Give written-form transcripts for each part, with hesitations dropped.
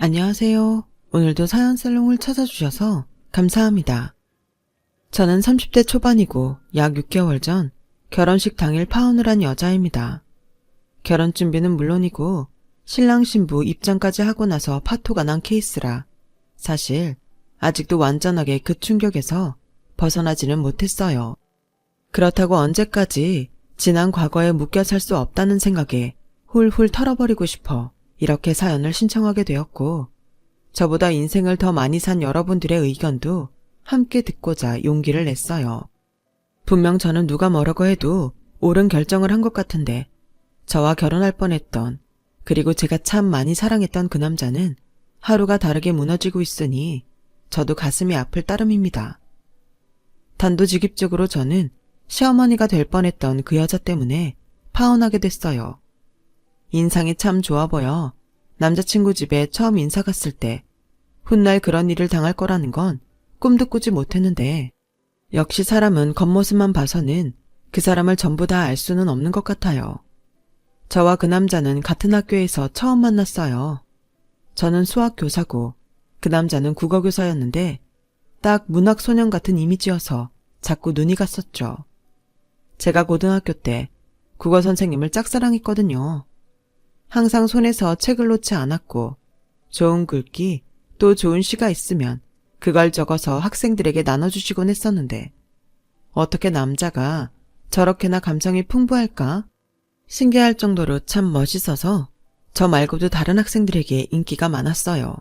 안녕하세요. 오늘도 사연살롱을 찾아주셔서 감사합니다. 저는 30대 초반이고 약 6개월 전 결혼식 당일 파혼을 한 여자입니다. 결혼 준비는 물론이고 신랑 신부 입장까지 하고 나서 파토가 난 케이스라 사실 아직도 완전하게 그 충격에서 벗어나지는 못했어요. 그렇다고 언제까지 지난 과거에 묶여 살 수 없다는 생각에 훌훌 털어버리고 싶어 이렇게 사연을 신청하게 되었고, 저보다 인생을 더 많이 산 여러분들의 의견도 함께 듣고자 용기를 냈어요. 분명 저는 누가 뭐라고 해도 옳은 결정을 한 것 같은데, 저와 결혼할 뻔했던, 그리고 제가 참 많이 사랑했던 그 남자는 하루가 다르게 무너지고 있으니 저도 가슴이 아플 따름입니다. 단도직입적으로 저는 시어머니가 될 뻔했던 그 여자 때문에 파혼하게 됐어요. 인상이 참 좋아 보여 남자친구 집에 처음 인사 갔을 때 훗날 그런 일을 당할 거라는 건 꿈도 꾸지 못했는데, 역시 사람은 겉모습만 봐서는 그 사람을 전부 다 알 수는 없는 것 같아요. 저와 그 남자는 같은 학교에서 처음 만났어요. 저는 수학 교사고 그 남자는 국어 교사였는데 딱 문학 소년 같은 이미지여서 자꾸 눈이 갔었죠. 제가 고등학교 때 국어 선생님을 짝사랑했거든요. 항상 손에서 책을 놓지 않았고 좋은 글귀 또 좋은 시가 있으면 그걸 적어서 학생들에게 나눠주시곤 했었는데, 어떻게 남자가 저렇게나 감성이 풍부할까? 신기할 정도로 참 멋있어서 저 말고도 다른 학생들에게 인기가 많았어요.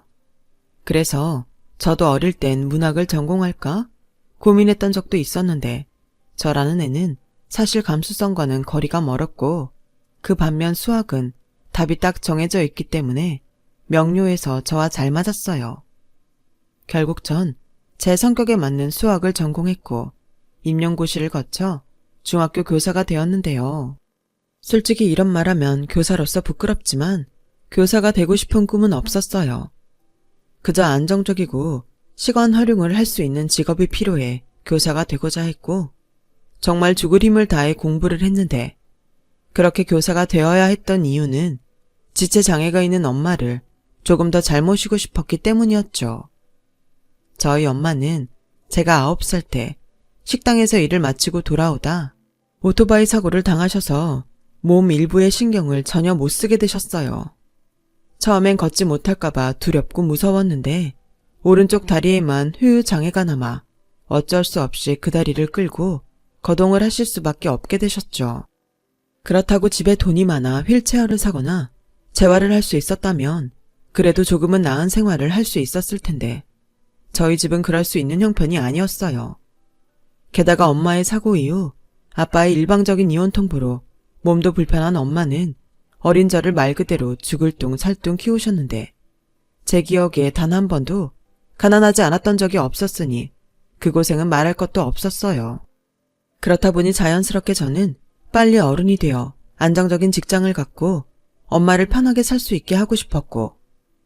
그래서 저도 어릴 땐 문학을 전공할까 고민했던 적도 있었는데, 저라는 애는 사실 감수성과는 거리가 멀었고, 그 반면 수학은 답이 딱 정해져 있기 때문에 명료해서 저와 잘 맞았어요. 결국 전 제 성격에 맞는 수학을 전공했고 임용고시를 거쳐 중학교 교사가 되었는데요. 솔직히 이런 말하면 교사로서 부끄럽지만 교사가 되고 싶은 꿈은 없었어요. 그저 안정적이고 시간 활용을 할 수 있는 직업이 필요해 교사가 되고자 했고, 정말 죽을 힘을 다해 공부를 했는데, 그렇게 교사가 되어야 했던 이유는 지체장애가 있는 엄마를 조금 더 잘 모시고 싶었기 때문이었죠. 저희 엄마는 제가 9살 때 식당에서 일을 마치고 돌아오다 오토바이 사고를 당하셔서 몸 일부의 신경을 전혀 못 쓰게 되셨어요. 처음엔 걷지 못할까봐 두렵고 무서웠는데 오른쪽 다리에만 후유장애가 남아 어쩔 수 없이 그 다리를 끌고 거동을 하실 수밖에 없게 되셨죠. 그렇다고 집에 돈이 많아 휠체어를 사거나 재활을 할 수 있었다면 그래도 조금은 나은 생활을 할 수 있었을 텐데, 저희 집은 그럴 수 있는 형편이 아니었어요. 게다가 엄마의 사고 이후 아빠의 일방적인 이혼 통보로 몸도 불편한 엄마는 어린 저를 말 그대로 죽을 둥 살 둥 키우셨는데, 제 기억에 단 한 번도 가난하지 않았던 적이 없었으니 그 고생은 말할 것도 없었어요. 그렇다 보니 자연스럽게 저는 빨리 어른이 되어 안정적인 직장을 갖고 엄마를 편하게 살 수 있게 하고 싶었고,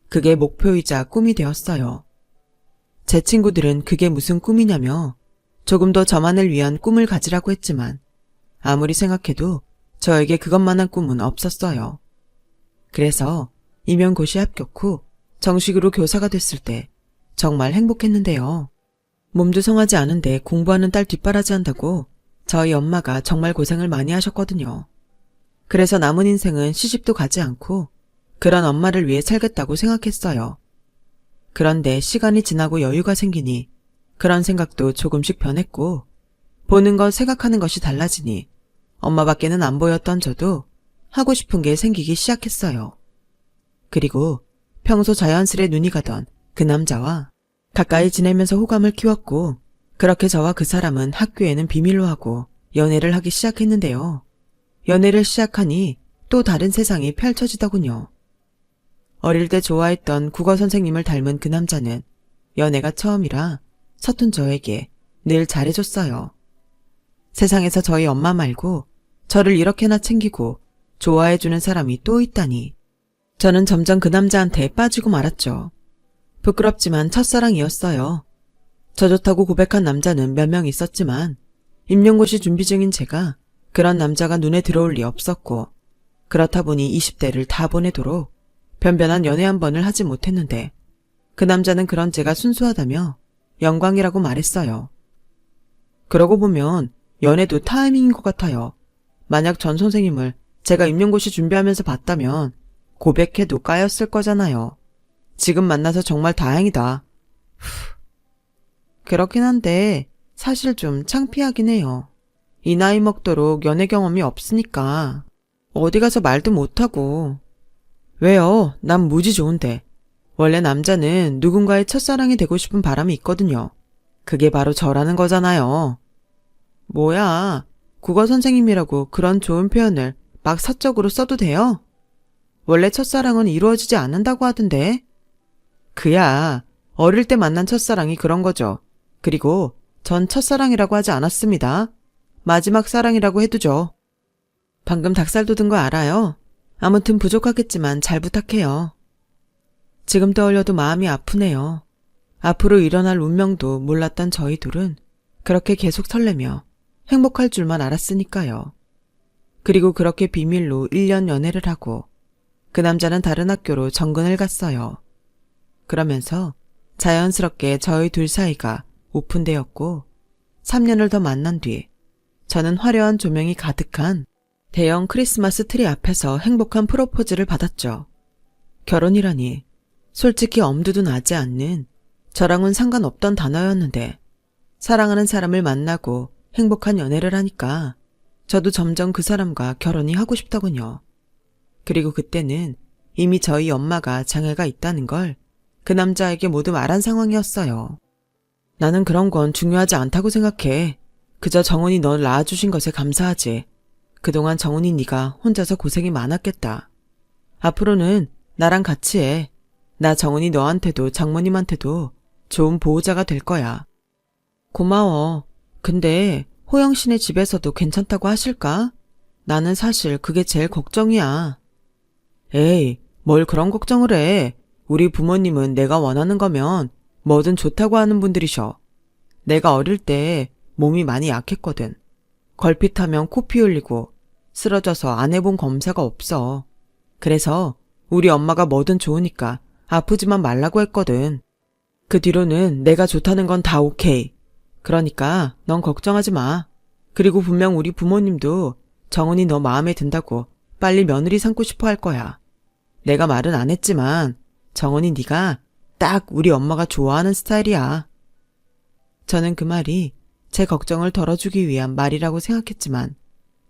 그게 목표이자 꿈이 되었어요. 제 친구들은 그게 무슨 꿈이냐며 조금 더 저만을 위한 꿈을 가지라고 했지만 아무리 생각해도 저에게 그것만한 꿈은 없었어요. 그래서 임용고시 합격 후 정식으로 교사가 됐을 때 정말 행복했는데요. 몸도 성하지 않은데 공부하는 딸 뒷바라지 한다고 저희 엄마가 정말 고생을 많이 하셨거든요. 그래서 남은 인생은 시집도 가지 않고 그런 엄마를 위해 살겠다고 생각했어요. 그런데 시간이 지나고 여유가 생기니 그런 생각도 조금씩 변했고, 보는 것 생각하는 것이 달라지니 엄마밖에는 안 보였던 저도 하고 싶은 게 생기기 시작했어요. 그리고 평소 자연스레 눈이 가던 그 남자와 가까이 지내면서 호감을 키웠고, 그렇게 저와 그 사람은 학교에는 비밀로 하고 연애를 하기 시작했는데요. 연애를 시작하니 또 다른 세상이 펼쳐지더군요. 어릴 때 좋아했던 국어 선생님을 닮은 그 남자는 연애가 처음이라 서툰 저에게 늘 잘해줬어요. 세상에서 저희 엄마 말고 저를 이렇게나 챙기고 좋아해주는 사람이 또 있다니. 저는 점점 그 남자한테 빠지고 말았죠. 부끄럽지만 첫사랑이었어요. 저 좋다고 고백한 남자는 몇 명 있었지만 임용고시 준비 중인 제가 그런 남자가 눈에 들어올 리 없었고, 그렇다 보니 20대를 다 보내도록 변변한 연애 한 번을 하지 못했는데 그 남자는 그런 제가 순수하다며 영광이라고 말했어요. 그러고 보면 연애도 타이밍인 것 같아요. 만약 전 선생님을 제가 임용고시 준비하면서 봤다면 고백해도 까였을 거잖아요. 지금 만나서 정말 다행이다. 그렇긴 한데 사실 좀 창피하긴 해요. 이 나이 먹도록 연애 경험이 없으니까 어디 가서 말도 못하고. 왜요? 난 무지 좋은데. 원래 남자는 누군가의 첫사랑이 되고 싶은 바람이 있거든요. 그게 바로 저라는 거잖아요. 뭐야, 국어 선생님이라고 그런 좋은 표현을 막 사적으로 써도 돼요? 원래 첫사랑은 이루어지지 않는다고 하던데. 그야 어릴 때 만난 첫사랑이 그런 거죠. 그리고 전 첫사랑이라고 하지 않았습니다. 마지막 사랑이라고 해두죠. 방금 닭살 돋은 거 알아요? 아무튼 부족하겠지만 잘 부탁해요. 지금 떠올려도 마음이 아프네요. 앞으로 일어날 운명도 몰랐던 저희 둘은 그렇게 계속 설레며 행복할 줄만 알았으니까요. 그리고 그렇게 비밀로 1년 연애를 하고 그 남자는 다른 학교로 정근을 갔어요. 그러면서 자연스럽게 저희 둘 사이가 오픈되었고 3년을 더 만난 뒤 저는 화려한 조명이 가득한 대형 크리스마스 트리 앞에서 행복한 프로포즈를 받았죠. 결혼이라니 솔직히 엄두도 나지 않는 저랑은 상관없던 단어였는데 사랑하는 사람을 만나고 행복한 연애를 하니까 저도 점점 그 사람과 결혼이 하고 싶더군요. 그리고 그때는 이미 저희 엄마가 장애가 있다는 걸 그 남자에게 모두 말한 상황이었어요. 나는 그런 건 중요하지 않다고 생각해. 그저 정훈이 널 낳아주신 것에 감사하지. 그동안 정훈이 네가 혼자서 고생이 많았겠다. 앞으로는 나랑 같이 해. 나 정훈이 너한테도 장모님한테도 좋은 보호자가 될 거야. 고마워. 근데 호영 씨네 집에서도 괜찮다고 하실까? 나는 사실 그게 제일 걱정이야. 에이, 뭘 그런 걱정을 해. 우리 부모님은 내가 원하는 거면 뭐든 좋다고 하는 분들이셔. 내가 어릴 때 몸이 많이 약했거든. 걸핏하면 코 피 흘리고 쓰러져서 안 해본 검사가 없어. 그래서 우리 엄마가 뭐든 좋으니까 아프지만 말라고 했거든. 그 뒤로는 내가 좋다는 건 다 오케이. 그러니까 넌 걱정하지 마. 그리고 분명 우리 부모님도 정은이 너 마음에 든다고 빨리 며느리 삼고 싶어 할 거야. 내가 말은 안 했지만 정은이 네가 딱 우리 엄마가 좋아하는 스타일이야. 저는 그 말이 제 걱정을 덜어주기 위한 말이라고 생각했지만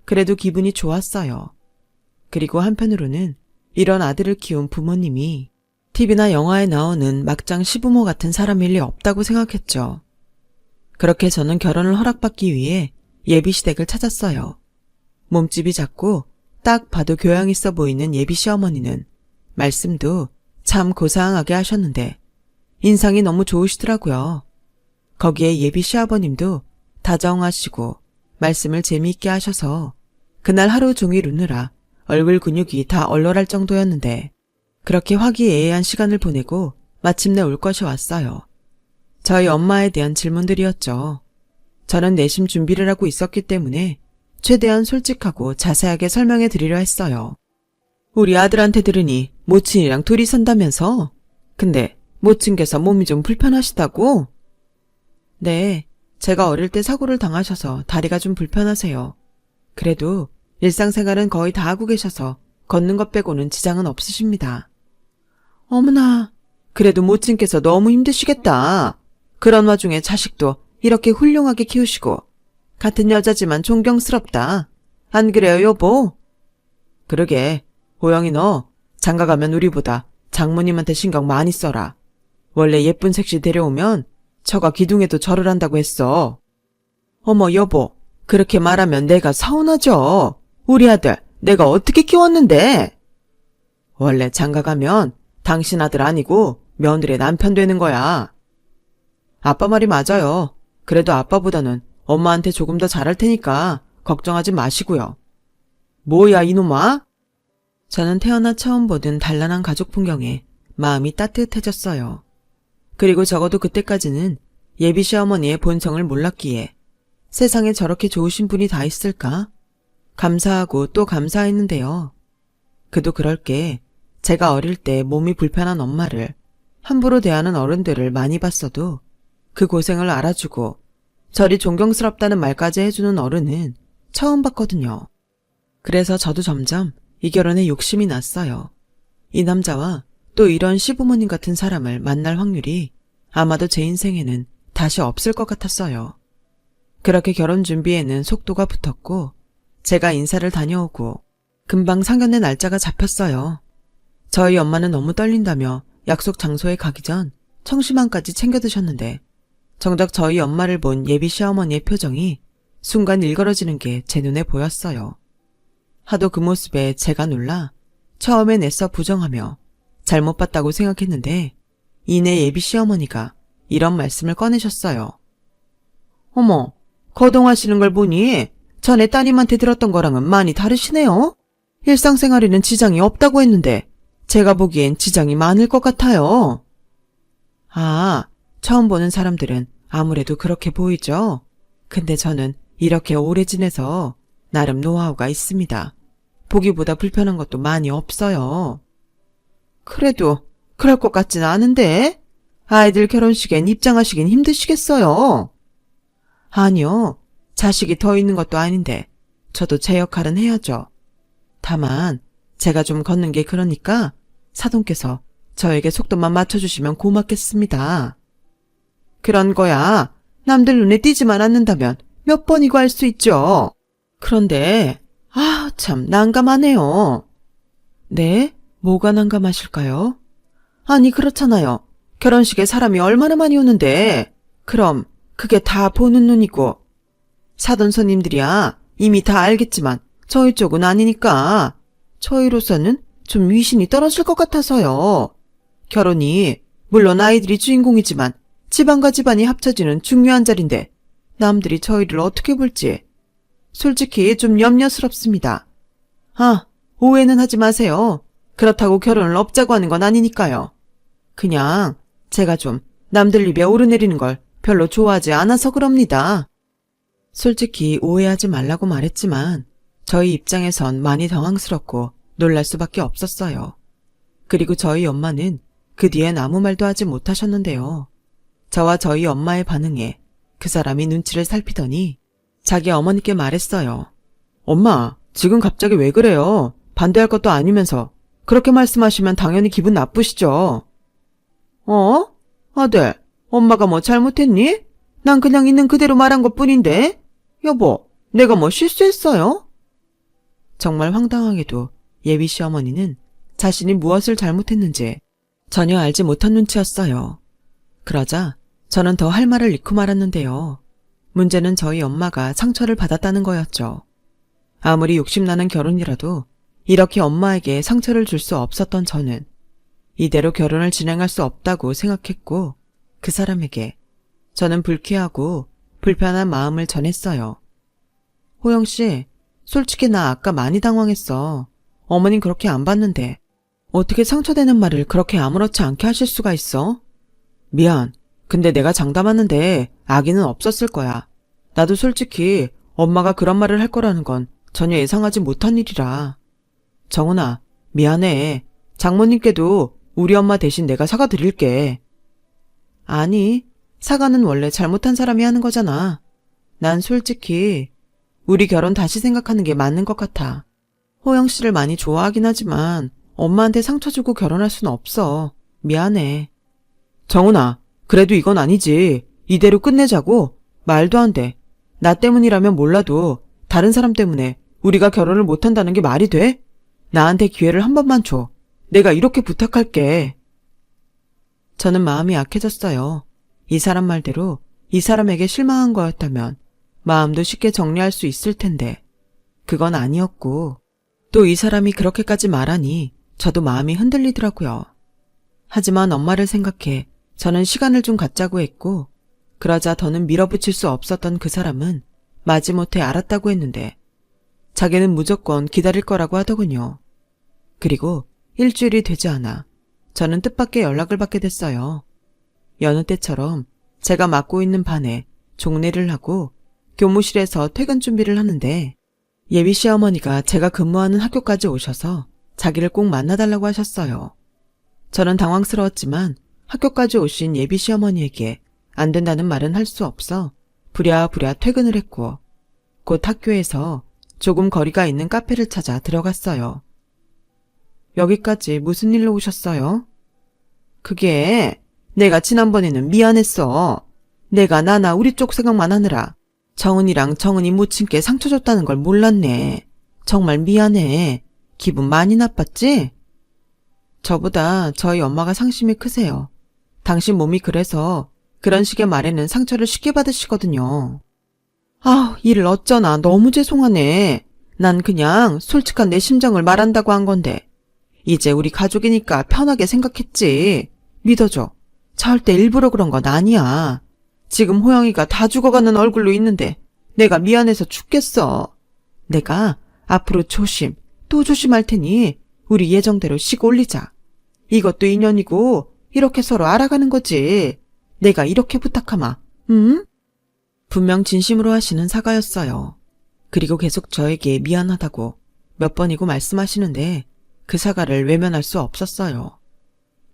그래도 기분이 좋았어요. 그리고 한편으로는 이런 아들을 키운 부모님이 TV나 영화에 나오는 막장 시부모 같은 사람일 리 없다고 생각했죠. 그렇게 저는 결혼을 허락받기 위해 예비시댁을 찾았어요. 몸집이 작고 딱 봐도 교양 있어 보이는 예비 시어머니는 말씀도 참 고상하게 하셨는데 인상이 너무 좋으시더라고요. 거기에 예비 시아버님도 다정하시고 말씀을 재미있게 하셔서 그날 하루 종일 우느라 얼굴 근육이 다 얼얼할 정도였는데 그렇게 화기애애한 시간을 보내고 마침내 올 것이 왔어요. 저희 엄마에 대한 질문들이었죠. 저는 내심 준비를 하고 있었기 때문에 최대한 솔직하고 자세하게 설명해 드리려 했어요. 우리 아들한테 들으니 모친이랑 둘이 산다면서? 근데 모친께서 몸이 좀 불편하시다고? 네, 제가 어릴 때 사고를 당하셔서 다리가 좀 불편하세요. 그래도 일상생활은 거의 다 하고 계셔서 걷는 것 빼고는 지장은 없으십니다. 어머나, 그래도 모친께서 너무 힘드시겠다. 그런 와중에 자식도 이렇게 훌륭하게 키우시고 같은 여자지만 존경스럽다. 안 그래요, 여보? 그러게, 호영이 너 장가 가면 우리보다 장모님한테 신경 많이 써라. 원래 예쁜 색시 데려오면 처가 기둥에도 절을 한다고 했어. 어머 여보, 그렇게 말하면 내가 서운하죠. 우리 아들 내가 어떻게 키웠는데? 원래 장가 가면 당신 아들 아니고 며느리의 남편 되는 거야. 아빠 말이 맞아요. 그래도 아빠보다는 엄마한테 조금 더 잘할 테니까 걱정하지 마시고요. 뭐야 이놈아? 저는 태어나 처음 보던 단란한 가족 풍경에 마음이 따뜻해졌어요. 그리고 적어도 그때까지는 예비 시어머니의 본성을 몰랐기에 세상에 저렇게 좋으신 분이 다 있을까? 감사하고 또 감사했는데요. 그도 그럴 게 제가 어릴 때 몸이 불편한 엄마를 함부로 대하는 어른들을 많이 봤어도 그 고생을 알아주고 저리 존경스럽다는 말까지 해주는 어른은 처음 봤거든요. 그래서 저도 점점 이 결혼에 욕심이 났어요. 이 남자와 또 이런 시부모님 같은 사람을 만날 확률이 아마도 제 인생에는 다시 없을 것 같았어요. 그렇게 결혼 준비에는 속도가 붙었고 제가 인사를 다녀오고 금방 상견례 날짜가 잡혔어요. 저희 엄마는 너무 떨린다며 약속 장소에 가기 전 청심환까지 챙겨 드셨는데 정작 저희 엄마를 본 예비 시어머니의 표정이 순간 일그러지는 게 제 눈에 보였어요. 하도 그 모습에 제가 놀라 처음엔 애써 부정하며 잘못 봤다고 생각했는데 이내 예비 시어머니가 이런 말씀을 꺼내셨어요. 어머, 거동하시는 걸 보니 전에 따님한테 들었던 거랑은 많이 다르시네요. 일상생활에는 지장이 없다고 했는데 제가 보기엔 지장이 많을 것 같아요. 아, 처음 보는 사람들은 아무래도 그렇게 보이죠. 근데 저는 이렇게 오래 지내서 나름 노하우가 있습니다. 보기보다 불편한 것도 많이 없어요. 그래도 그럴 것 같진 않은데 아이들 결혼식엔 입장하시긴 힘드시겠어요. 아니요. 자식이 더 있는 것도 아닌데 저도 제 역할은 해야죠. 다만 제가 좀 걷는 게 그러니까 사돈께서 저에게 속도만 맞춰주시면 고맙겠습니다. 그런 거야 남들 눈에 띄지만 않는다면 몇 번이고 할 수 있죠. 그런데 참 난감하네요. 네? 뭐가 난감하실까요? 아니 그렇잖아요. 결혼식에 사람이 얼마나 많이 오는데 그럼 그게 다 보는 눈이고 사돈 손님들이야 이미 다 알겠지만 저희 쪽은 아니니까 저희로서는 좀 위신이 떨어질 것 같아서요. 결혼이 물론 아이들이 주인공이지만 집안과 집안이 합쳐지는 중요한 자리인데 남들이 저희를 어떻게 볼지 솔직히 좀 염려스럽습니다. 오해는 하지 마세요. 그렇다고 결혼을 없자고 하는 건 아니니까요. 그냥 제가 좀 남들 입에 오르내리는 걸 별로 좋아하지 않아서 그럽니다. 솔직히 오해하지 말라고 말했지만 저희 입장에선 많이 당황스럽고 놀랄 수밖에 없었어요. 그리고 저희 엄마는 그 뒤엔 아무 말도 하지 못하셨는데요. 저와 저희 엄마의 반응에 그 사람이 눈치를 살피더니 자기 어머니께 말했어요. 엄마, 지금 갑자기 왜 그래요? 반대할 것도 아니면서 그렇게 말씀하시면 당연히 기분 나쁘시죠? 아들, 엄마가 뭐 잘못했니? 난 그냥 있는 그대로 말한 것뿐인데. 여보, 내가 뭐 실수했어요? 정말 황당하게도 예비 시어머니는 자신이 무엇을 잘못했는지 전혀 알지 못한 눈치였어요. 그러자 저는 더 할 말을 잃고 말았는데요. 문제는 저희 엄마가 상처를 받았다는 거였죠. 아무리 욕심나는 결혼이라도 이렇게 엄마에게 상처를 줄 수 없었던 저는 이대로 결혼을 진행할 수 없다고 생각했고 그 사람에게 저는 불쾌하고 불편한 마음을 전했어요. 호영씨, 솔직히 나 아까 많이 당황했어. 어머님 그렇게 안 봤는데 어떻게 상처되는 말을 그렇게 아무렇지 않게 하실 수가 있어? 미안. 근데 내가 장담하는데 악의는 없었을 거야. 나도 솔직히 엄마가 그런 말을 할 거라는 건 전혀 예상하지 못한 일이라. 정훈아, 미안해. 장모님께도 우리 엄마 대신 내가 사과드릴게. 아니, 사과는 원래 잘못한 사람이 하는 거잖아. 난 솔직히 우리 결혼 다시 생각하는 게 맞는 것 같아. 호영 씨를 많이 좋아하긴 하지만 엄마한테 상처 주고 결혼할 순 없어. 미안해. 정훈아, 그래도 이건 아니지. 이대로 끝내자고? 말도 안 돼. 나 때문이라면 몰라도 다른 사람 때문에 우리가 결혼을 못한다는 게 말이 돼? 나한테 기회를 한 번만 줘. 내가 이렇게 부탁할게. 저는 마음이 약해졌어요. 이 사람 말대로 이 사람에게 실망한 거였다면 마음도 쉽게 정리할 수 있을 텐데 그건 아니었고 또 이 사람이 그렇게까지 말하니 저도 마음이 흔들리더라고요. 하지만 엄마를 생각해 저는 시간을 좀 갖자고 했고 그러자 더는 밀어붙일 수 없었던 그 사람은 마지못해 알았다고 했는데 자기는 무조건 기다릴 거라고 하더군요. 그리고 일주일이 되지 않아 저는 뜻밖의 연락을 받게 됐어요. 여느 때처럼 제가 맡고 있는 반에 종례를 하고 교무실에서 퇴근 준비를 하는데 예비 시어머니가 제가 근무하는 학교까지 오셔서 자기를 꼭 만나달라고 하셨어요. 저는 당황스러웠지만 학교까지 오신 예비 시어머니에게 안 된다는 말은 할 수 없어 부랴부랴 퇴근을 했고 곧 학교에서 조금 거리가 있는 카페를 찾아 들어갔어요. 여기까지 무슨 일로 오셨어요? 그게 내가 지난번에는 미안했어. 내가 나나 우리 쪽 생각만 하느라 정은이랑 정은이 모친께 상처 줬다는 걸 몰랐네. 정말 미안해. 기분 많이 나빴지? 저보다 저희 엄마가 상심이 크세요. 당신 몸이 그래서 그런 식의 말에는 상처를 쉽게 받으시거든요. 일을 어쩌나 너무 죄송하네. 난 그냥 솔직한 내 심정을 말한다고 한 건데 이제 우리 가족이니까 편하게 생각했지. 믿어줘. 절대 일부러 그런 건 아니야. 지금 호영이가 다 죽어가는 얼굴로 있는데 내가 미안해서 죽겠어. 내가 앞으로 또 조심할 테니 우리 예정대로 씩 올리자. 이것도 인연이고 이렇게 서로 알아가는 거지. 내가 이렇게 부탁하마. 응? 분명 진심으로 하시는 사과였어요. 그리고 계속 저에게 미안하다고 몇 번이고 말씀하시는데 그 사과를 외면할 수 없었어요.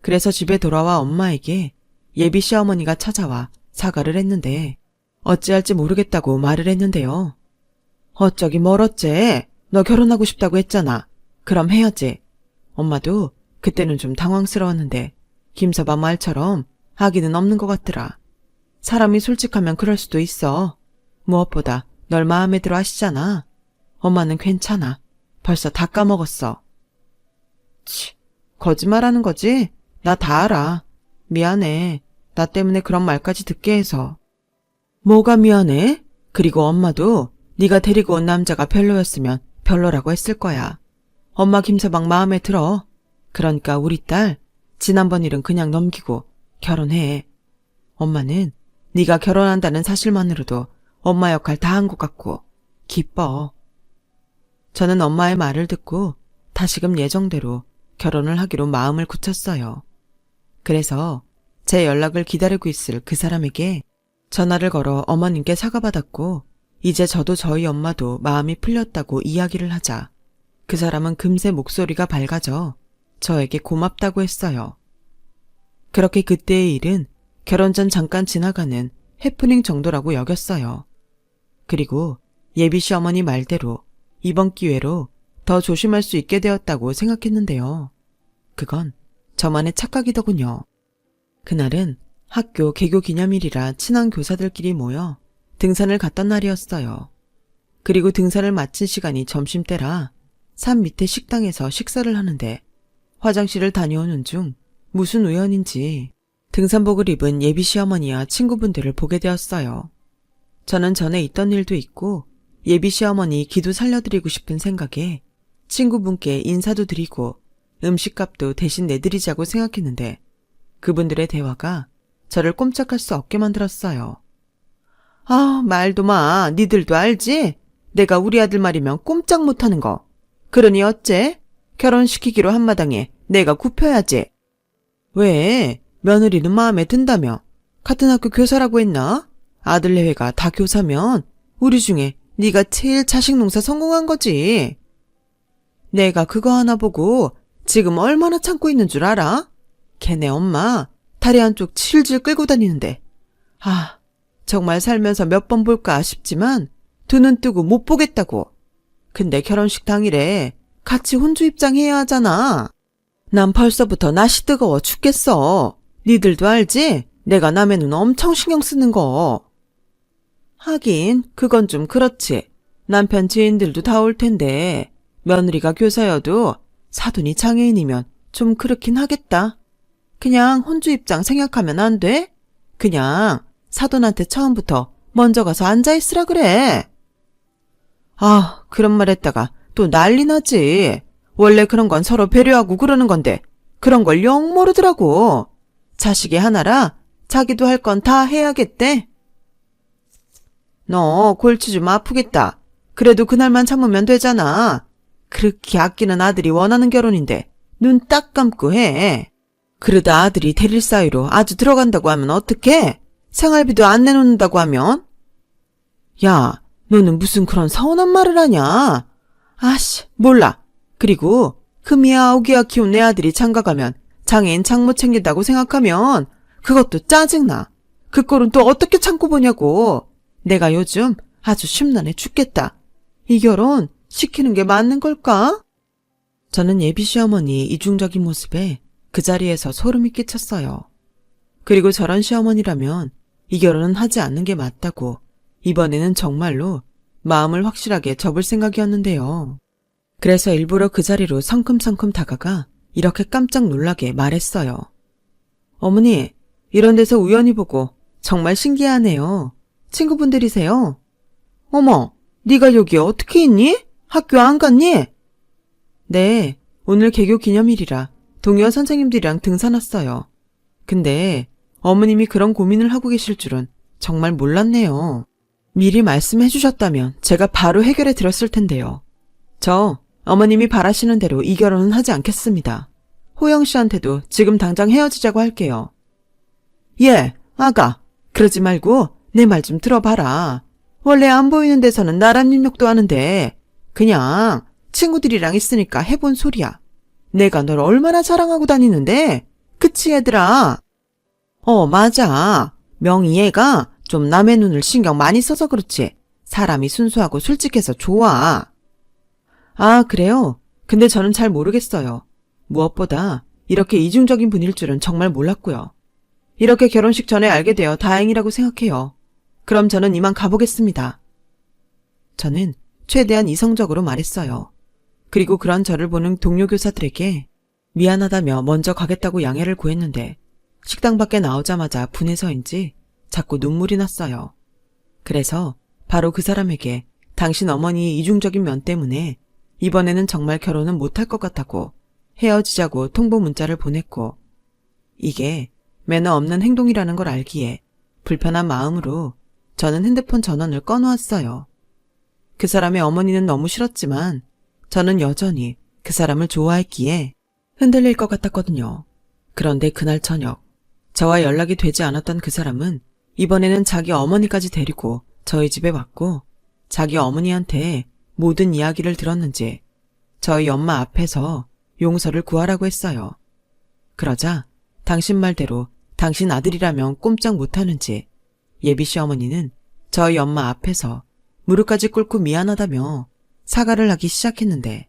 그래서 집에 돌아와 엄마에게 예비 시어머니가 찾아와 사과를 했는데 어찌할지 모르겠다고 말을 했는데요. 어쩌기 뭘 어째? 너 결혼하고 싶다고 했잖아. 그럼 해야지. 엄마도 그때는 좀 당황스러웠는데 김서방 말처럼 아기는 없는 것 같더라. 사람이 솔직하면 그럴 수도 있어. 무엇보다 널 마음에 들어 하시잖아. 엄마는 괜찮아. 벌써 다 까먹었어. 치, 거짓말하는 거지? 나 다 알아. 미안해. 나 때문에 그런 말까지 듣게 해서. 뭐가 미안해? 그리고 엄마도 네가 데리고 온 남자가 별로였으면 별로라고 했을 거야. 엄마 김서방 마음에 들어. 그러니까 우리 딸 지난번 일은 그냥 넘기고 결혼해. 엄마는 네가 결혼한다는 사실만으로도 엄마 역할 다 한 것 같고 기뻐. 저는 엄마의 말을 듣고 다시금 예정대로 결혼을 하기로 마음을 굳혔어요. 그래서 제 연락을 기다리고 있을 그 사람에게 전화를 걸어 어머님께 사과받았고 이제 저도 저희 엄마도 마음이 풀렸다고 이야기를 하자 그 사람은 금세 목소리가 밝아져 저에게 고맙다고 했어요. 그렇게 그때의 일은 결혼 전 잠깐 지나가는 해프닝 정도라고 여겼어요. 그리고 예비 시어머니 말대로 이번 기회로 더 조심할 수 있게 되었다고 생각했는데요. 그건 저만의 착각이더군요. 그날은 학교 개교 기념일이라 친한 교사들끼리 모여 등산을 갔던 날이었어요. 그리고 등산을 마친 시간이 점심때라 산 밑에 식당에서 식사를 하는데 화장실을 다녀오는 중 무슨 우연인지 등산복을 입은 예비 시어머니와 친구분들을 보게 되었어요. 저는 전에 있던 일도 있고 예비 시어머니 기도 살려드리고 싶은 생각에 친구분께 인사도 드리고 음식값도 대신 내드리자고 생각했는데 그분들의 대화가 저를 꼼짝할 수 없게 만들었어요. 말도 마. 니들도 알지? 내가 우리 아들 말이면 꼼짝 못하는 거. 그러니 어째? 결혼시키기로 한 마당에 내가 굽혀야지. 왜? 며느리는 마음에 든다며. 같은 학교 교사라고 했나? 아들 내외가 다 교사면 우리 중에 네가 제일 자식 농사 성공한 거지. 내가 그거 하나 보고 지금 얼마나 참고 있는 줄 알아? 걔네 엄마 다리 한쪽 질질 끌고 다니는데 정말 살면서 몇 번 볼까 싶지만 두 눈 뜨고 못 보겠다고. 근데 결혼식 당일에 같이 혼주 입장해야 하잖아. 난 벌써부터 낯이 뜨거워 죽겠어. 니들도 알지? 내가 남의 눈 엄청 신경 쓰는 거. 하긴 그건 좀 그렇지. 남편 지인들도 다 올 텐데 며느리가 교사여도 사돈이 장애인이면 좀 그렇긴 하겠다. 그냥 혼주 입장 생각하면 안 돼? 그냥 사돈한테 처음부터 먼저 가서 앉아있으라 그래. 그런 말 했다가 또 난리 나지. 원래 그런 건 서로 배려하고 그러는 건데 그런 걸 영 모르더라고. 자식이 하나라 자기도 할 건 다 해야겠대. 너 골치 좀 아프겠다. 그래도 그날만 참으면 되잖아. 그렇게 아끼는 아들이 원하는 결혼인데 눈 딱 감고 해. 그러다 아들이 데릴 사이로 아주 들어간다고 하면 어떡해? 생활비도 안 내놓는다고 하면? 야, 너는 무슨 그런 서운한 말을 하냐? 몰라. 그리고 흠이야 오기야 키운 내 아들이 장가가면 장애인 장모 챙긴다고 생각하면 그것도 짜증나. 그 꼴은 또 어떻게 참고 보냐고. 내가 요즘 아주 심란해 죽겠다. 이 결혼 시키는 게 맞는 걸까? 저는 예비 시어머니의 이중적인 모습에 그 자리에서 소름이 끼쳤어요. 그리고 저런 시어머니라면 이 결혼은 하지 않는 게 맞다고 이번에는 정말로 마음을 확실하게 접을 생각이었는데요. 그래서 일부러 그 자리로 성큼성큼 다가가 이렇게 깜짝 놀라게 말했어요. 어머니, 이런 데서 우연히 보고 정말 신기하네요. 친구분들이세요? 어머, 네가 여기 어떻게 있니? 학교 안 갔니? 네, 오늘 개교 기념일이라 동료 선생님들이랑 등산 왔어요. 근데 어머님이 그런 고민을 하고 계실 줄은 정말 몰랐네요. 미리 말씀해 주셨다면 제가 바로 해결해 드렸을 텐데요. 저 어머님이 바라시는 대로 이 결혼은 하지 않겠습니다. 호영 씨한테도 지금 당장 헤어지자고 할게요. 예, 아가. 그러지 말고 내 말 좀 들어봐라. 원래 안 보이는 데서는 나란 입력도 하는데 그냥 친구들이랑 있으니까 해본 소리야. 내가 널 얼마나 자랑하고 다니는데. 그치 얘들아? 맞아. 명희 얘가 좀 남의 눈을 신경 많이 써서 그렇지. 사람이 순수하고 솔직해서 좋아. 아, 그래요? 근데 저는 잘 모르겠어요. 무엇보다 이렇게 이중적인 분일 줄은 정말 몰랐고요. 이렇게 결혼식 전에 알게 되어 다행이라고 생각해요. 그럼 저는 이만 가보겠습니다. 저는 최대한 이성적으로 말했어요. 그리고 그런 저를 보는 동료 교사들에게 미안하다며 먼저 가겠다고 양해를 구했는데 식당 밖에 나오자마자 분해서인지 자꾸 눈물이 났어요. 그래서 바로 그 사람에게 당신 어머니의 이중적인 면 때문에 이번에는 정말 결혼은 못할 것 같다고 헤어지자고 통보 문자를 보냈고, 이게 매너 없는 행동이라는 걸 알기에 불편한 마음으로 저는 핸드폰 전원을 꺼놓았어요. 그 사람의 어머니는 너무 싫었지만 저는 여전히 그 사람을 좋아했기에 흔들릴 것 같았거든요. 그런데 그날 저녁, 저와 연락이 되지 않았던 그 사람은 이번에는 자기 어머니까지 데리고 저희 집에 왔고 자기 어머니한테 모든 이야기를 들었는지 저희 엄마 앞에서 용서를 구하라고 했어요. 그러자 당신 말대로 당신 아들이라면 꼼짝 못하는지 예비 시어머니는 저희 엄마 앞에서 무릎까지 꿇고 미안하다며 사과를 하기 시작했는데,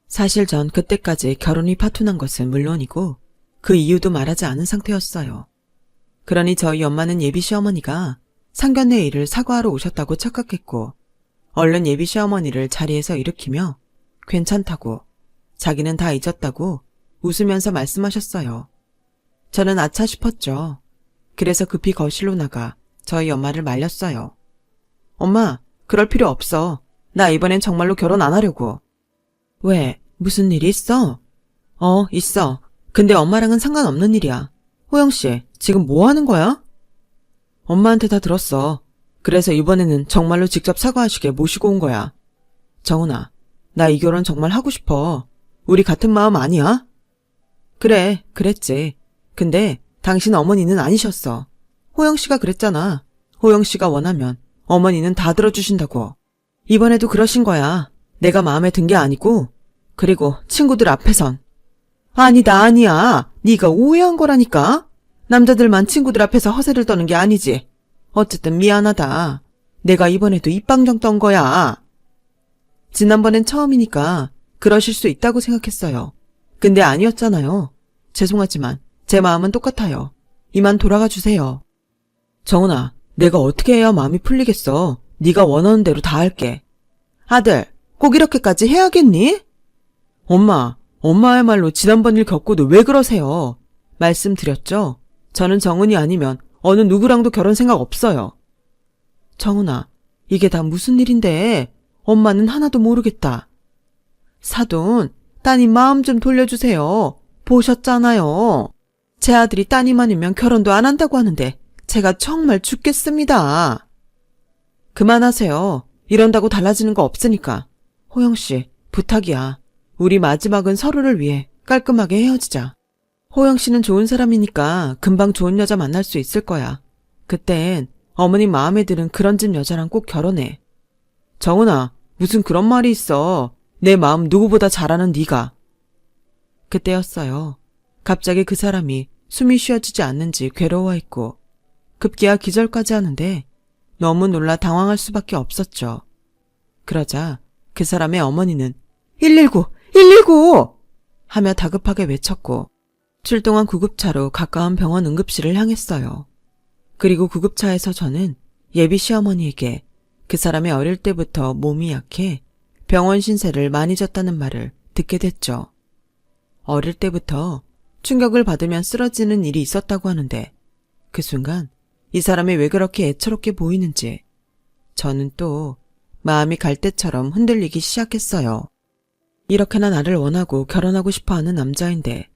사실 전 그때까지 결혼이 파토난 것은 물론이고 그 이유도 말하지 않은 상태였어요. 그러니 저희 엄마는 예비 시어머니가 상견례 일을 사과하러 오셨다고 착각했고 얼른 예비 시어머니를 자리에서 일으키며 괜찮다고, 자기는 다 잊었다고 웃으면서 말씀하셨어요. 저는 아차 싶었죠. 그래서 급히 거실로 나가 저희 엄마를 말렸어요. 엄마, 그럴 필요 없어. 나 이번엔 정말로 결혼 안 하려고. 왜? 무슨 일이 있어? 있어. 근데 엄마랑은 상관없는 일이야. 호영씨, 지금 뭐 하는 거야? 엄마한테 다 들었어. 그래서 이번에는 정말로 직접 사과하시게 모시고 온 거야. 정훈아, 나 이 결혼 정말 하고 싶어. 우리 같은 마음 아니야? 그래, 그랬지. 근데 당신 어머니는 아니셨어. 호영씨가 그랬잖아. 호영씨가 원하면 어머니는 다 들어주신다고. 이번에도 그러신 거야. 내가 마음에 든 게 아니고. 그리고 친구들 앞에선. 아니다, 아니야. 네가 오해한 거라니까. 남자들만 친구들 앞에서 허세를 떠는 게 아니지. 어쨌든 미안하다. 내가 이번에도 입방정 떤 거야. 지난번엔 처음이니까 그러실 수 있다고 생각했어요. 근데 아니었잖아요. 죄송하지만 제 마음은 똑같아요. 이만 돌아가 주세요. 정훈아, 내가 어떻게 해야 마음이 풀리겠어. 네가 원하는 대로 다 할게. 아들, 꼭 이렇게까지 해야겠니? 엄마야말로 지난번 일 겪고도 왜 그러세요? 말씀드렸죠? 저는 정훈이 아니면 어느 누구랑도 결혼 생각 없어요. 정훈아, 이게 다 무슨 일인데 엄마는 하나도 모르겠다. 사돈, 따님 마음 좀 돌려주세요. 보셨잖아요. 제 아들이 따님 아니면 결혼도 안 한다고 하는데 제가 정말 죽겠습니다. 그만하세요. 이런다고 달라지는 거 없으니까. 호영씨, 부탁이야. 우리 마지막은 서로를 위해 깔끔하게 헤어지자. 호영씨는 좋은 사람이니까 금방 좋은 여자 만날 수 있을 거야. 그땐 어머님 마음에 드는 그런 집 여자랑 꼭 결혼해. 정은아, 무슨 그런 말이 있어. 내 마음 누구보다 잘 아는 네가. 그때였어요. 갑자기 그 사람이 숨이 쉬어지지 않는지 괴로워했고 급기야 기절까지 하는데 너무 놀라 당황할 수밖에 없었죠. 그러자 그 사람의 어머니는 119! 119! 하며 다급하게 외쳤고 출동한 구급차로 가까운 병원 응급실을 향했어요. 그리고 구급차에서 저는 예비 시어머니에게 그 사람의 어릴 때부터 몸이 약해 병원 신세를 많이 졌다는 말을 듣게 됐죠. 어릴 때부터 충격을 받으면 쓰러지는 일이 있었다고 하는데 그 순간 이 사람이 왜 그렇게 애처롭게 보이는지 저는 또 마음이 갈대처럼 흔들리기 시작했어요. 이렇게나 나를 원하고 결혼하고 싶어하는 남자인데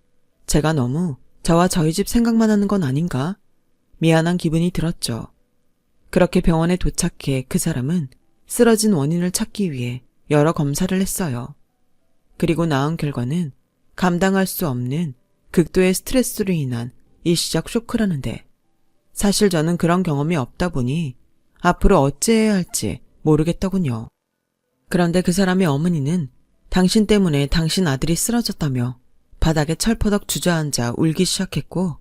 제가 너무 저와 저희 집 생각만 하는 건 아닌가? 미안한 기분이 들었죠. 그렇게 병원에 도착해 그 사람은 쓰러진 원인을 찾기 위해 여러 검사를 했어요. 그리고 나온 결과는 감당할 수 없는 극도의 스트레스로 인한 일시적 쇼크라는데 사실 저는 그런 경험이 없다 보니 앞으로 어찌해야 할지 모르겠더군요. 그런데 그 사람의 어머니는 당신 때문에 당신 아들이 쓰러졌다며 바닥에 철퍼덕 주저앉아 울기 시작했고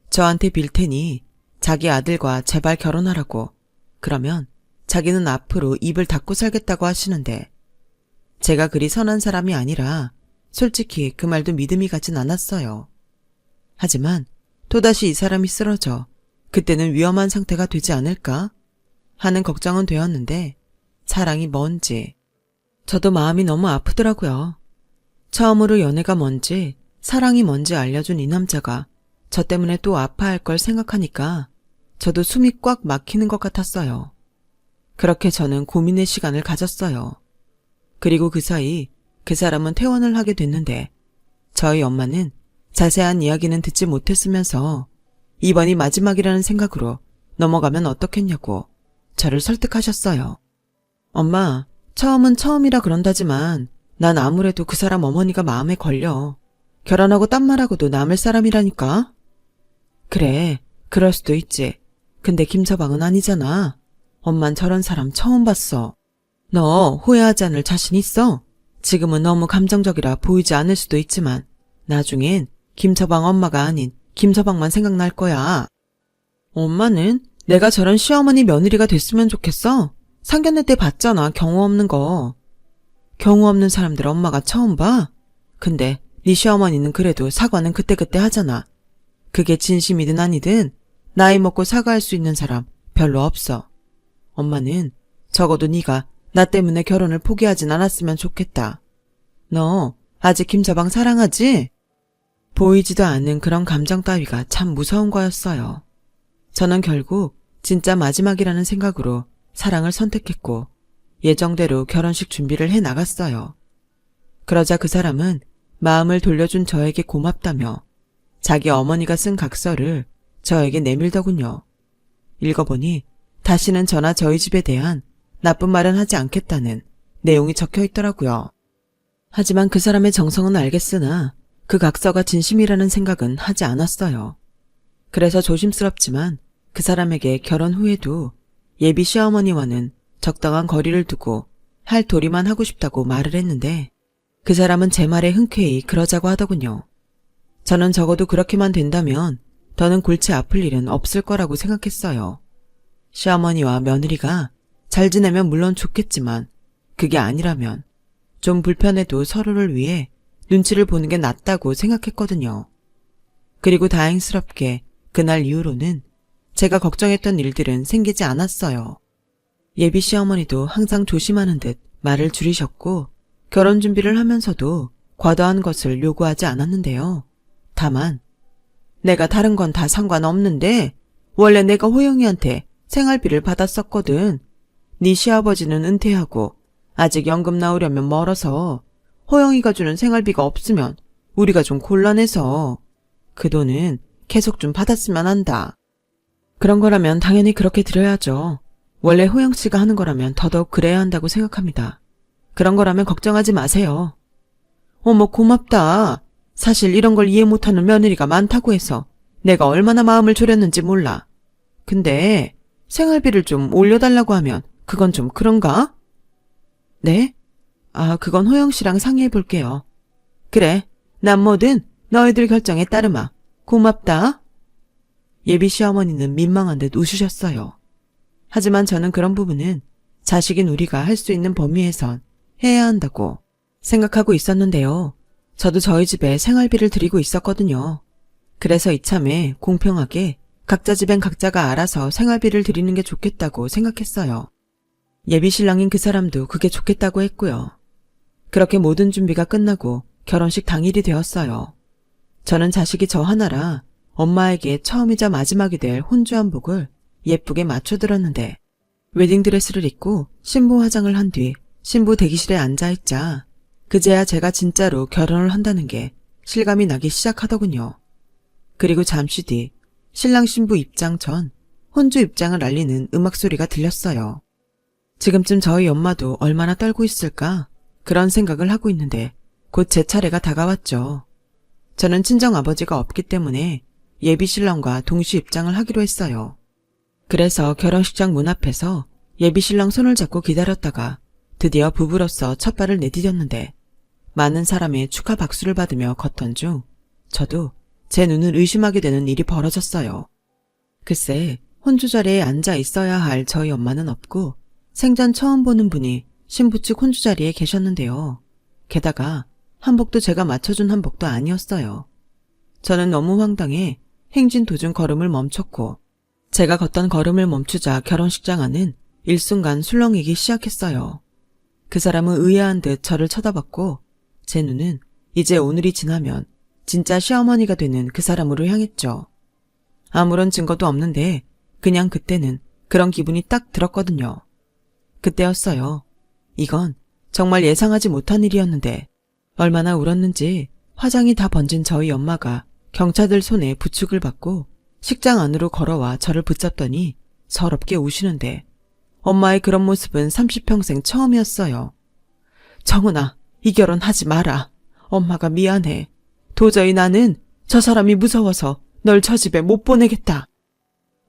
저한테 빌 테니 자기 아들과 제발 결혼하라고 그러면 자기는 앞으로 입을 닫고 살겠다고 하시는데 제가 그리 선한 사람이 아니라 솔직히 그 말도 믿음이 가진 않았어요. 하지만 또다시 이 사람이 쓰러져 그때는 위험한 상태가 되지 않을까 하는 걱정은 되었는데 사랑이 뭔지 저도 마음이 너무 아프더라고요. 처음으로 연애가 뭔지 사랑이 뭔지 알려준 이 남자가 저 때문에 또 아파할 걸 생각하니까 저도 숨이 꽉 막히는 것 같았어요. 그렇게 저는 고민의 시간을 가졌어요. 그리고 그 사이 그 사람은 퇴원을 하게 됐는데 저희 엄마는 자세한 이야기는 듣지 못했으면서 이번이 마지막이라는 생각으로 넘어가면 어떻겠냐고 저를 설득하셨어요. 엄마, 처음은 처음이라 그런다지만 난 아무래도 그 사람 어머니가 마음에 걸려. 결혼하고 딴 말하고도 남을 사람이라니까. 그래, 그럴 수도 있지. 근데 김서방은 아니잖아. 엄만 저런 사람 처음 봤어. 너 후회하지 않을 자신 있어? 지금은 너무 감정적이라 보이지 않을 수도 있지만 나중엔 김서방 엄마가 아닌 김서방만 생각날 거야. 엄마는 내가 저런 시어머니 며느리가 됐으면 좋겠어? 상견례 때 봤잖아, 경우 없는 거. 경우 없는 사람들 엄마가 처음 봐? 근데 네 시어머니는 그래도 사과는 그때그때 하잖아. 그게 진심이든 아니든 나이 먹고 사과할 수 있는 사람 별로 없어. 엄마는 적어도 네가 나 때문에 결혼을 포기하진 않았으면 좋겠다. 너 아직 김서방 사랑하지? 보이지도 않는 그런 감정 따위가 참 무서운 거였어요. 저는 결국 진짜 마지막이라는 생각으로 사랑을 선택했고 예정대로 결혼식 준비를 해 나갔어요. 그러자 그 사람은 마음을 돌려준 저에게 고맙다며 자기 어머니가 쓴 각서를 저에게 내밀더군요. 읽어보니 다시는 저나 저희 집에 대한 나쁜 말은 하지 않겠다는 내용이 적혀 있더라고요. 하지만 그 사람의 정성은 알겠으나 그 각서가 진심이라는 생각은 하지 않았어요. 그래서 조심스럽지만 그 사람에게 결혼 후에도 예비 시어머니와는 적당한 거리를 두고 할 도리만 하고 싶다고 말을 했는데 그 사람은 제 말에 흔쾌히 그러자고 하더군요. 저는 적어도 그렇게만 된다면 더는 골치 아플 일은 없을 거라고 생각했어요. 시어머니와 며느리가 잘 지내면 물론 좋겠지만 그게 아니라면 좀 불편해도 서로를 위해 눈치를 보는 게 낫다고 생각했거든요. 그리고 다행스럽게 그날 이후로는 제가 걱정했던 일들은 생기지 않았어요. 예비 시어머니도 항상 조심하는 듯 말을 줄이셨고 결혼 준비를 하면서도 과도한 것을 요구하지 않았는데요. 다만 내가 다른 건 다 상관없는데 원래 내가 호영이한테 생활비를 받았었거든. 네 시아버지는 은퇴하고 아직 연금 나오려면 멀어서 호영이가 주는 생활비가 없으면 우리가 좀 곤란해서 그 돈은 계속 좀 받았으면 한다. 그런 거라면 당연히 그렇게 드려야죠. 원래 호영 씨가 하는 거라면 더더욱 그래야 한다고 생각합니다. 그런 거라면 걱정하지 마세요. 어머 고맙다. 사실 이런 걸 이해 못하는 며느리가 많다고 해서 내가 얼마나 마음을 졸였는지 몰라. 근데 생활비를 좀 올려달라고 하면 그건 좀 그런가? 네? 아, 그건 호영 씨랑 상의해 볼게요. 그래, 난 뭐든 너희들 결정에 따르마. 고맙다. 예비 시어머니는 민망한 듯 웃으셨어요. 하지만 저는 그런 부분은 자식인 우리가 할 수 있는 범위에선 해야 한다고 생각하고 있었는데요. 저도 저희 집에 생활비를 드리고 있었거든요. 그래서 이참에 공평하게 각자 집엔 각자가 알아서 생활비를 드리는 게 좋겠다고 생각했어요. 예비 신랑인 그 사람도 그게 좋겠다고 했고요. 그렇게 모든 준비가 끝나고 결혼식 당일이 되었어요. 저는 자식이 저 하나라 엄마에게 처음이자 마지막이 될 혼주 한복을 예쁘게 맞춰들었는데 웨딩드레스를 입고 신부 화장을 한 뒤 신부 대기실에 앉아있자 그제야 제가 진짜로 결혼을 한다는 게 실감이 나기 시작하더군요. 그리고 잠시 뒤 신랑 신부 입장 전 혼주 입장을 알리는 음악 소리가 들렸어요. 지금쯤 저희 엄마도 얼마나 떨고 있을까 그런 생각을 하고 있는데 곧 제 차례가 다가왔죠. 저는 친정아버지가 없기 때문에 예비 신랑과 동시 입장을 하기로 했어요. 그래서 결혼식장 문 앞에서 예비 신랑 손을 잡고 기다렸다가 드디어 부부로서 첫 발을 내디뎠는데 많은 사람의 축하 박수를 받으며 걷던 중 저도 제 눈을 의심하게 되는 일이 벌어졌어요. 글쎄 혼주 자리에 앉아 있어야 할 저희 엄마는 없고 생전 처음 보는 분이 신부 측 혼주 자리에 계셨는데요. 게다가 한복도 제가 맞춰준 한복도 아니었어요. 저는 너무 황당해 행진 도중 걸음을 멈췄고 제가 걷던 걸음을 멈추자 결혼식장 안은 일순간 술렁이기 시작했어요. 그 사람은 의아한 듯 저를 쳐다봤고 제 눈은 이제 오늘이 지나면 진짜 시어머니가 되는 그 사람으로 향했죠. 아무런 증거도 없는데 그냥 그때는 그런 기분이 딱 들었거든요. 그때였어요. 이건 정말 예상하지 못한 일이었는데 얼마나 울었는지 화장이 다 번진 저희 엄마가 경찰들 손에 부축을 받고 식장 안으로 걸어와 저를 붙잡더니 서럽게 우시는데 엄마의 그런 모습은 30평생 처음이었어요. 정은아, 이 결혼 하지 마라. 엄마가 미안해. 도저히 나는 저 사람이 무서워서 널 저 집에 못 보내겠다.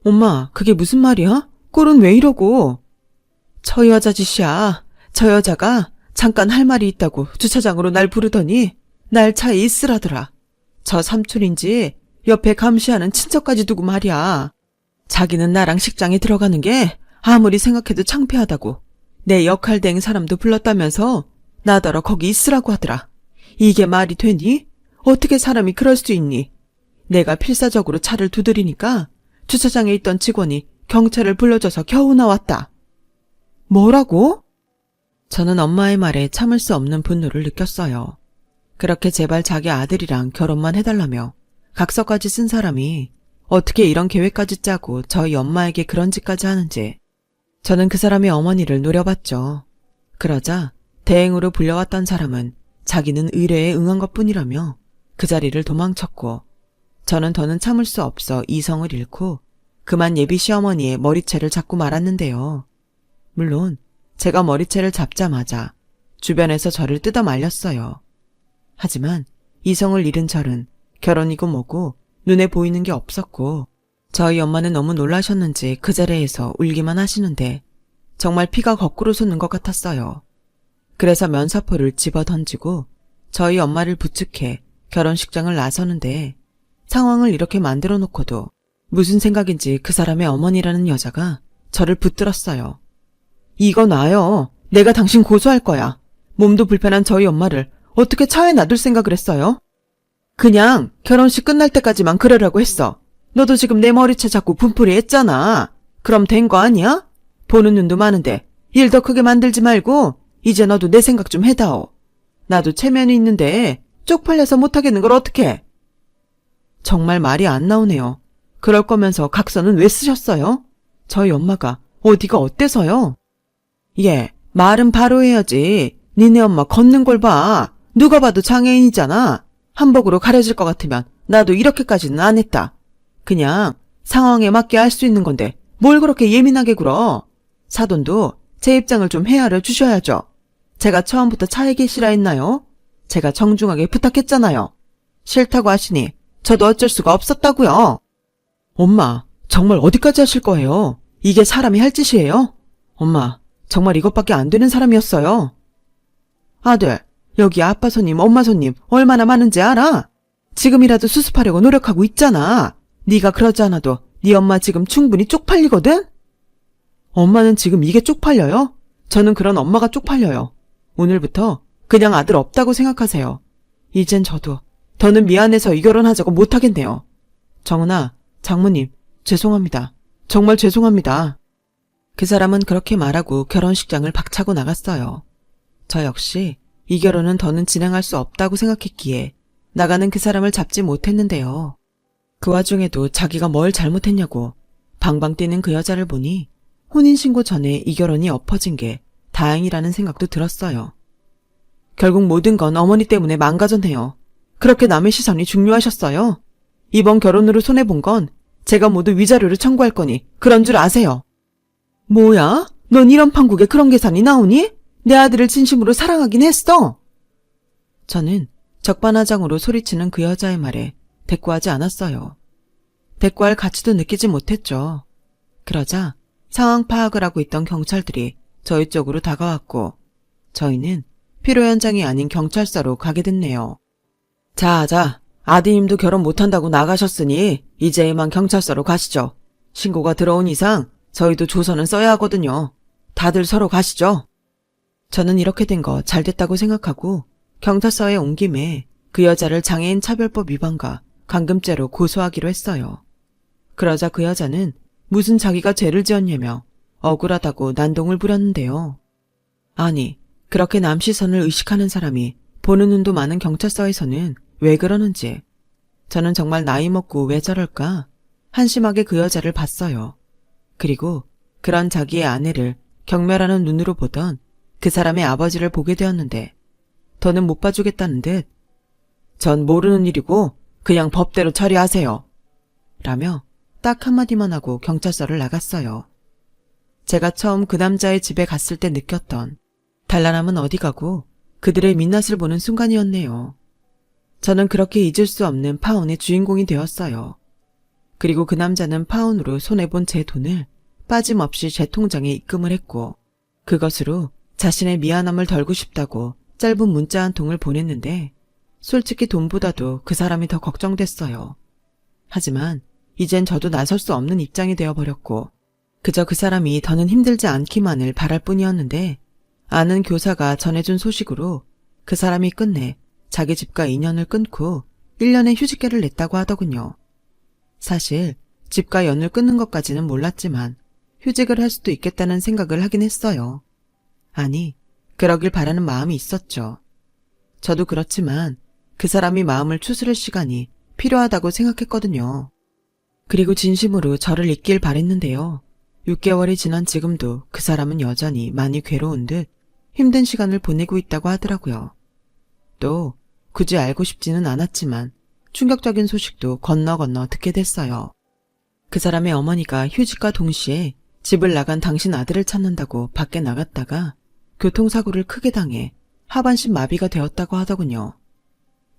엄마, 그게 무슨 말이야? 꼴은 왜 이러고? 저 여자 짓이야. 저 여자가 잠깐 할 말이 있다고 주차장으로 날 부르더니 날 차에 있으라더라. 저 삼촌인지 옆에 감시하는 친척까지 두고 말이야. 자기는 나랑 식장에 들어가는 게 아무리 생각해도 창피하다고 내 역할 된 사람도 불렀다면서 나더러 거기 있으라고 하더라. 이게 말이 되니? 어떻게 사람이 그럴 수 있니? 내가 필사적으로 차를 두드리니까 주차장에 있던 직원이 경찰을 불러줘서 겨우 나왔다. 뭐라고? 저는 엄마의 말에 참을 수 없는 분노를 느꼈어요. 그렇게 제발 자기 아들이랑 결혼만 해달라며 각서까지 쓴 사람이 어떻게 이런 계획까지 짜고 저희 엄마에게 그런 짓까지 하는지 저는 그 사람의 어머니를 노려봤죠. 그러자 대행으로 불려왔던 사람은 자기는 의뢰에 응한 것뿐이라며 그 자리를 도망쳤고 저는 더는 참을 수 없어 이성을 잃고 그만 예비 시어머니의 머리채를 잡고 말았는데요. 물론 제가 머리채를 잡자마자 주변에서 저를 뜯어 말렸어요. 하지만 이성을 잃은 저는 결혼이고 뭐고 눈에 보이는 게 없었고 저희 엄마는 너무 놀라셨는지 그 자리에서 울기만 하시는데 정말 피가 거꾸로 솟는 것 같았어요. 그래서 면사포를 집어 던지고 저희 엄마를 부축해 결혼식장을 나서는데 상황을 이렇게 만들어 놓고도 무슨 생각인지 그 사람의 어머니라는 여자가 저를 붙들었어요. 이거 놔요. 내가 당신 고소할 거야. 몸도 불편한 저희 엄마를 어떻게 차에 놔둘 생각을 했어요? 그냥 결혼식 끝날 때까지만 그러라고 했어. 너도 지금 내 머리채 잡고 분풀이 했잖아. 그럼 된 거 아니야? 보는 눈도 많은데 일 더 크게 만들지 말고 이제 너도 내 생각 좀 해다오. 나도 체면이 있는데 쪽팔려서 못하겠는 걸 어떡해. 정말 말이 안 나오네요. 그럴 거면서 각서는 왜 쓰셨어요? 저희 엄마가 어디가 어때서요? 예, 말은 바로 해야지. 니네 엄마 걷는 걸 봐. 누가 봐도 장애인이잖아. 한복으로 가려질 것 같으면 나도 이렇게까지는 안 했다. 그냥 상황에 맞게 할 수 있는 건데 뭘 그렇게 예민하게 굴어. 사돈도 제 입장을 좀 헤아려 주셔야죠. 제가 처음부터 차에 계시라 했나요? 제가 정중하게 부탁했잖아요. 싫다고 하시니 저도 어쩔 수가 없었다고요. 엄마, 정말 어디까지 하실 거예요? 이게 사람이 할 짓이에요? 엄마, 정말 이것밖에 안 되는 사람이었어요. 아들, 여기 아빠 손님, 엄마 손님 얼마나 많은지 알아? 지금이라도 수습하려고 노력하고 있잖아. 네가 그러지 않아도 네 엄마 지금 충분히 쪽팔리거든? 엄마는 지금 이게 쪽팔려요? 저는 그런 엄마가 쪽팔려요. 오늘부터 그냥 아들 없다고 생각하세요. 이젠 저도 더는 미안해서 이 결혼하자고 못하겠네요. 정은아, 장모님, 죄송합니다. 정말 죄송합니다. 그 사람은 그렇게 말하고 결혼식장을 박차고 나갔어요. 저 역시 이 결혼은 더는 진행할 수 없다고 생각했기에 나가는 그 사람을 잡지 못했는데요. 그 와중에도 자기가 뭘 잘못했냐고 방방 뛰는 그 여자를 보니 혼인신고 전에 이 결혼이 엎어진 게 다행이라는 생각도 들었어요. 결국 모든 건 어머니 때문에 망가졌네요. 그렇게 남의 시선이 중요하셨어요? 이번 결혼으로 손해본 건 제가 모두 위자료를 청구할 거니 그런 줄 아세요. 뭐야? 넌 이런 판국에 그런 계산이 나오니? 내 아들을 진심으로 사랑하긴 했어. 저는 적반하장으로 소리치는 그 여자의 말에 대꾸하지 않았어요. 대꾸할 가치도 느끼지 못했죠. 그러자 상황 파악을 하고 있던 경찰들이 저희 쪽으로 다가왔고 저희는 피로 현장이 아닌 경찰서로 가게 됐네요. 자, 아드님도 결혼 못한다고 나가셨으니 이제 이만 경찰서로 가시죠. 신고가 들어온 이상 저희도 조서는 써야 하거든요. 다들 서로 가시죠. 저는 이렇게 된 거 잘 됐다고 생각하고 경찰서에 온 김에 그 여자를 장애인 차별법 위반과 감금죄로 고소하기로 했어요. 그러자 그 여자는 무슨 자기가 죄를 지었냐며 억울하다고 난동을 부렸는데요. 아니, 그렇게 남 시선을 의식하는 사람이 보는 눈도 많은 경찰서에서는 왜 그러는지 저는 정말 나이 먹고 왜 저럴까 한심하게 그 여자를 봤어요. 그리고 그런 자기의 아내를 경멸하는 눈으로 보던 그 사람의 아버지를 보게 되었는데 더는 못 봐주겠다는 듯 전 모르는 일이고 그냥 법대로 처리하세요. 라며 딱 한마디만 하고 경찰서를 나갔어요. 제가 처음 그 남자의 집에 갔을 때 느꼈던 단란함은 어디 가고 그들의 민낯을 보는 순간이었네요. 저는 그렇게 잊을 수 없는 파혼의 주인공이 되었어요. 그리고 그 남자는 파혼으로 손해본 제 돈을 빠짐없이 제 통장에 입금을 했고 그것으로 자신의 미안함을 덜고 싶다고 짧은 문자 한 통을 보냈는데 솔직히 돈보다도 그 사람이 더 걱정됐어요. 하지만 이젠 저도 나설 수 없는 입장이 되어버렸고 그저 그 사람이 더는 힘들지 않기만을 바랄 뿐이었는데 아는 교사가 전해준 소식으로 그 사람이 끝내 자기 집과 인연을 끊고 1년의 휴직계를 냈다고 하더군요. 사실 집과 연을 끊는 것까지는 몰랐지만 휴직을 할 수도 있겠다는 생각을 하긴 했어요. 아니, 그러길 바라는 마음이 있었죠. 저도 그렇지만 그 사람이 마음을 추스를 시간이 필요하다고 생각했거든요. 그리고 진심으로 저를 잊길 바랬는데요. 6개월이 지난 지금도 그 사람은 여전히 많이 괴로운 듯 힘든 시간을 보내고 있다고 하더라고요. 또 굳이 알고 싶지는 않았지만 충격적인 소식도 건너 듣게 됐어요. 그 사람의 어머니가 휴직과 동시에 집을 나간 당신 아들을 찾는다고 밖에 나갔다가 교통사고를 크게 당해 하반신 마비가 되었다고 하더군요.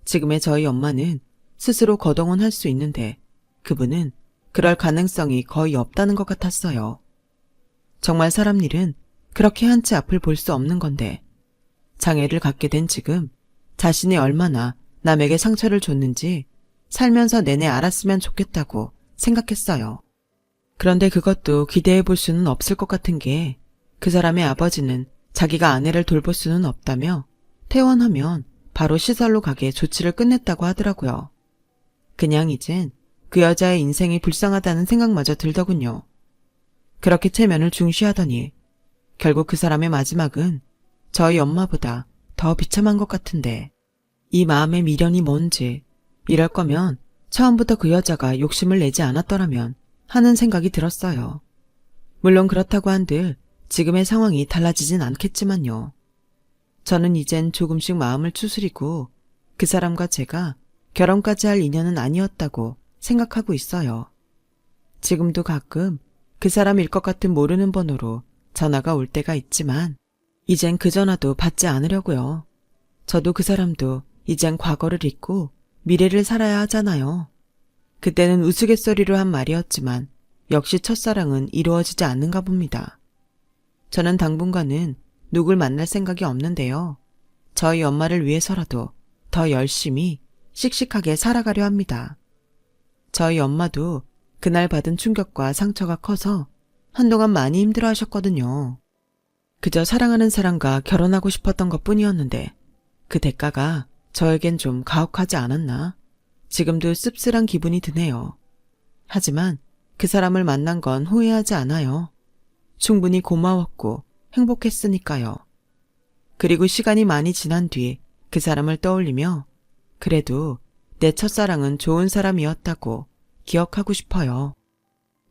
지금의 저희 엄마는 스스로 거동은 할 수 있는데 그분은 그럴 가능성이 거의 없다는 것 같았어요. 정말 사람 일은 그렇게 한치 앞을 볼 수 없는 건데 장애를 갖게 된 지금 자신이 얼마나 남에게 상처를 줬는지 살면서 내내 알았으면 좋겠다고 생각했어요. 그런데 그것도 기대해 볼 수는 없을 것 같은 게 그 사람의 아버지는 자기가 아내를 돌볼 수는 없다며 퇴원하면 바로 시설로 가게 조치를 끝냈다고 하더라고요. 그냥 이젠 그 여자의 인생이 불쌍하다는 생각마저 들더군요. 그렇게 체면을 중시하더니 결국 그 사람의 마지막은 저희 엄마보다 더 비참한 것 같은데 이 마음의 미련이 뭔지 이럴 거면 처음부터 그 여자가 욕심을 내지 않았더라면 하는 생각이 들었어요. 물론 그렇다고 한들 지금의 상황이 달라지진 않겠지만요. 저는 이젠 조금씩 마음을 추스리고 그 사람과 제가 결혼까지 할 인연은 아니었다고 생각하고 있어요. 지금도 가끔 그 사람일 것 같은 모르는 번호로 전화가 올 때가 있지만 이젠 그 전화도 받지 않으려고요. 저도 그 사람도 이젠 과거를 잊고 미래를 살아야 하잖아요. 그때는 우스갯소리로 한 말이었지만 역시 첫사랑은 이루어지지 않는가 봅니다. 저는 당분간은 누굴 만날 생각이 없는데요. 저희 엄마를 위해서라도 더 열심히 씩씩하게 살아가려 합니다. 저희 엄마도 그날 받은 충격과 상처가 커서 한동안 많이 힘들어 하셨거든요. 그저 사랑하는 사람과 결혼하고 싶었던 것 뿐이었는데 그 대가가 저에겐 좀 가혹하지 않았나? 지금도 씁쓸한 기분이 드네요. 하지만 그 사람을 만난 건 후회하지 않아요. 충분히 고마웠고 행복했으니까요. 그리고 시간이 많이 지난 뒤 그 사람을 떠올리며 그래도 내 첫사랑은 좋은 사람이었다고 기억하고 싶어요.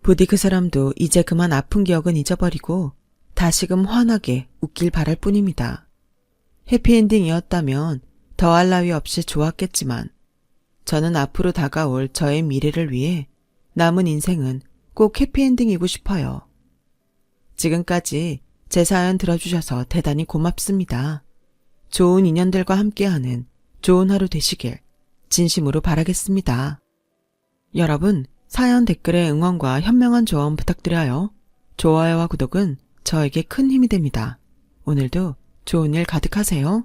부디 그 사람도 이제 그만 아픈 기억은 잊어버리고 다시금 환하게 웃길 바랄 뿐입니다. 해피엔딩이었다면 더할 나위 없이 좋았겠지만 저는 앞으로 다가올 저의 미래를 위해 남은 인생은 꼭 해피엔딩이고 싶어요. 지금까지 제 사연 들어주셔서 대단히 고맙습니다. 좋은 인연들과 함께하는 좋은 하루 되시길 진심으로 바라겠습니다. 여러분, 사연 댓글에 응원과 현명한 조언 부탁드려요. 좋아요와 구독은 저에게 큰 힘이 됩니다. 오늘도 좋은 일 가득하세요.